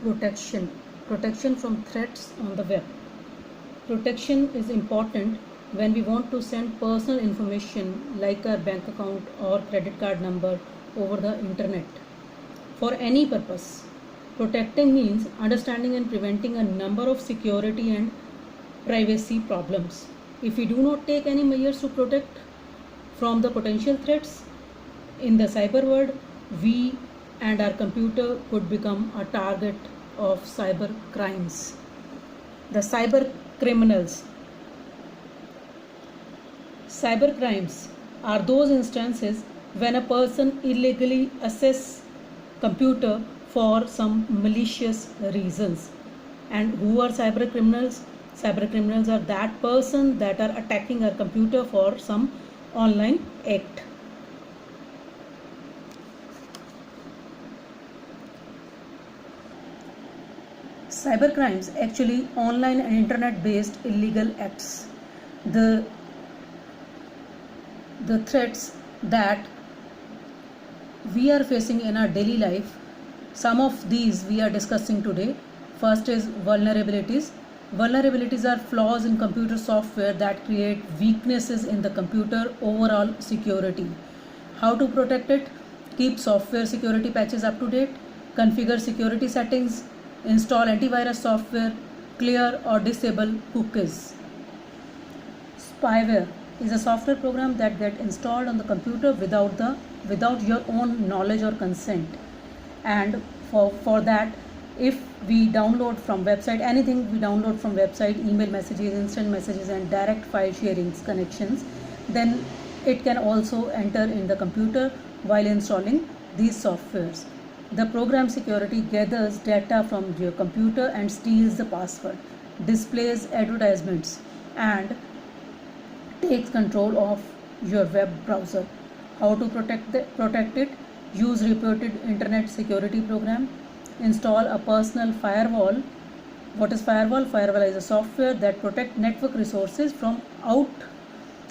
Protection from threats on the web. Protection is important when we want to send personal information like our bank account or credit card number over the internet for any purpose. Protecting means understanding and preventing a number of security and privacy problems. If we do not take any measures to protect from the potential threats in the cyber world, we and our computer could become a target of cyber crimes. The cyber criminals. Cyber crimes are those instances when a person illegally accesses computer for some malicious reasons. And who are cyber criminals? Cyber criminals are that person that are attacking our computer for some online act. Cyber crimes actually online and internet based illegal acts. The threats that we are facing in our daily life, some of these we are discussing today. First is vulnerabilities. Vulnerabilities are flaws in computer software that create weaknesses in the computer overall security. How to protect it? Keep software security patches up to date, configure security settings, install antivirus software, clear or disable cookies. Spyware is a software program that gets installed on the computer without your own knowledge or consent. And for that, if we download from website, anything we download from website, email messages, instant messages and direct file sharing connections, then it can also enter in the computer while installing these softwares. The program security gathers data from your computer and steals the password, displays advertisements and takes control of your web browser. How to protect it? Use reported internet security program. Install a personal firewall. What is firewall? Firewall is a software that protects network resources from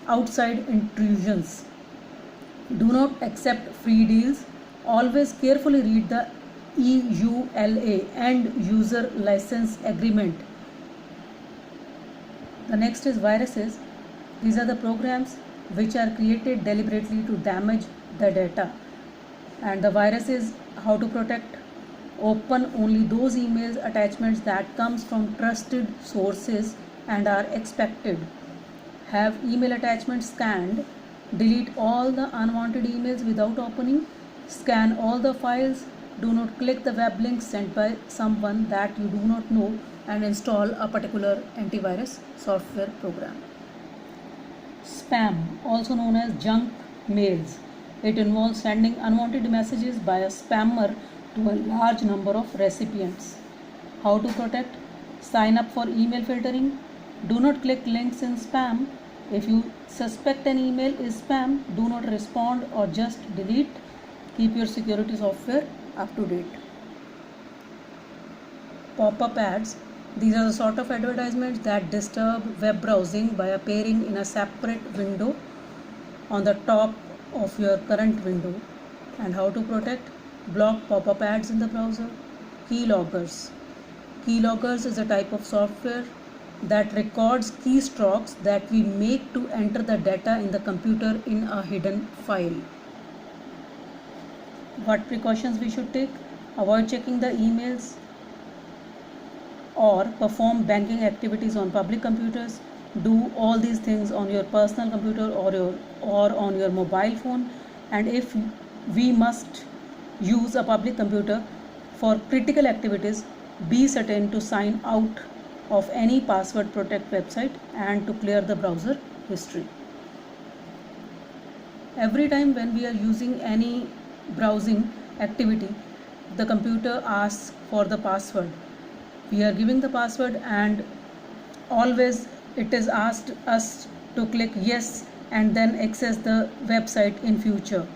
outside intrusions. Do not accept free deals. Always carefully read the EULA and user license agreement. The next is viruses. These are the programs which are created deliberately to damage the data. And the viruses, how to protect? Open only those emails attachments that comes from trusted sources and are expected. Have email attachments scanned. Delete all the unwanted emails without opening. Scan all the files. Do not click the web links sent by someone that you do not know, and install a particular antivirus software program. Spam, also known as junk mails. It involves sending unwanted messages by a spammer to a large number of recipients. How to protect? Sign up for email filtering. Do not click links in spam. If you suspect an email is spam, do not respond or just delete. Keep your security software up to date. Pop-up ads. These are the sort of advertisements that disturb web browsing by appearing in a separate window on the top of your current window. And how to protect? Block pop-up ads in the browser. Keyloggers. Keyloggers is a type of software that records keystrokes that we make to enter the data in the computer in a hidden file. What precautions we should take? Avoid checking the emails or perform banking activities on public computers. Do all these things on your personal computer or on your mobile phone. And if we must use a public computer for critical activities, be certain to sign out of any password protect website and to clear the browser history. Every time when we are using any browsing activity, the computer asks for the password. We are giving the password and always it is asked us to click yes and then access the website in future.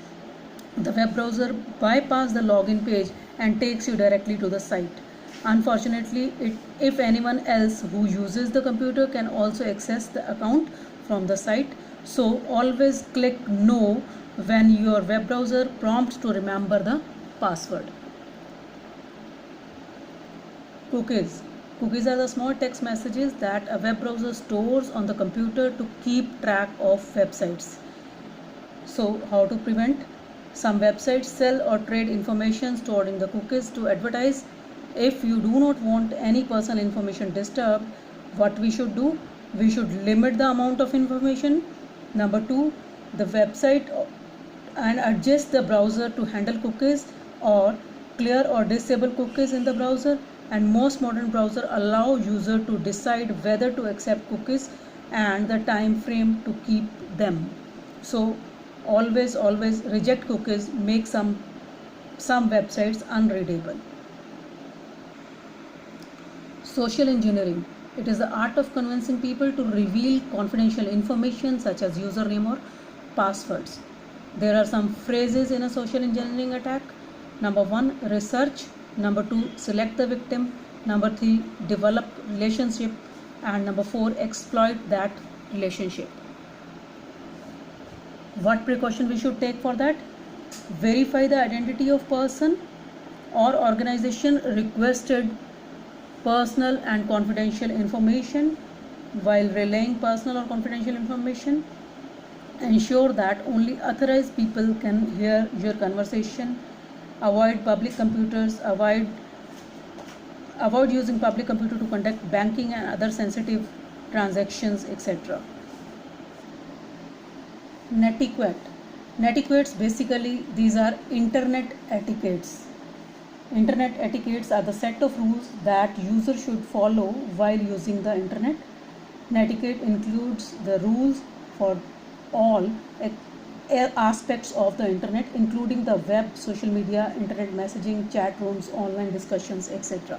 The web browser bypasses the login page and takes you directly to the site. Unfortunately, if anyone else who uses the computer can also access the account from the site, so always click no when your web browser prompts to remember the password. Cookies. Cookies are the small text messages that a web browser stores on the computer to keep track of websites. So, how to prevent? Some websites sell or trade information stored in the cookies to advertise. If you do not want any personal information disturbed, what we should do? We should limit the amount of information. Number 2, the website and adjust the browser to handle cookies, or clear or disable cookies in the browser. And most modern browsers allow user to decide whether to accept cookies and the time frame to keep them. So always reject cookies, make some websites unreadable. Social engineering. It is the art of convincing people to reveal confidential information such as username or passwords. There are some phrases in a social engineering attack. Number 1, research. Number 2, select the victim. Number 3, develop relationship. And number 4, exploit that relationship. What precaution we should take for that? Verify the identity of person or organization requested personal and confidential information. While relaying personal or confidential information, ensure that only authorized people can hear your conversation. Avoid public computers. Avoid using public computer to conduct banking and other sensitive transactions, etc. Netiquette. Netiquettes, basically these are internet etiquettes. Internet etiquettes are the set of rules that users should follow while using the internet. Netiquette includes the rules for all aspects of the internet, including the web, social media, internet messaging, chat rooms, online discussions, etc.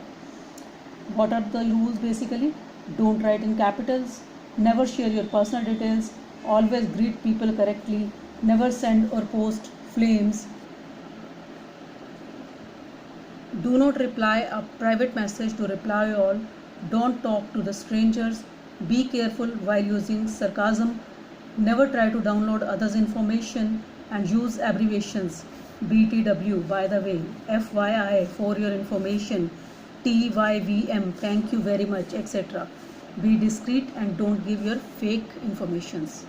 What are the rules basically? Don't write in capitals, never share your personal details, always greet people correctly, never send or post flames, do not reply a private message to reply all, don't talk to the strangers, be careful while using sarcasm, never try to download others' information, and use abbreviations. BTW, by the way, FYI, for your information, TYVM, thank you very much, etc. Be discreet and don't give your fake informations.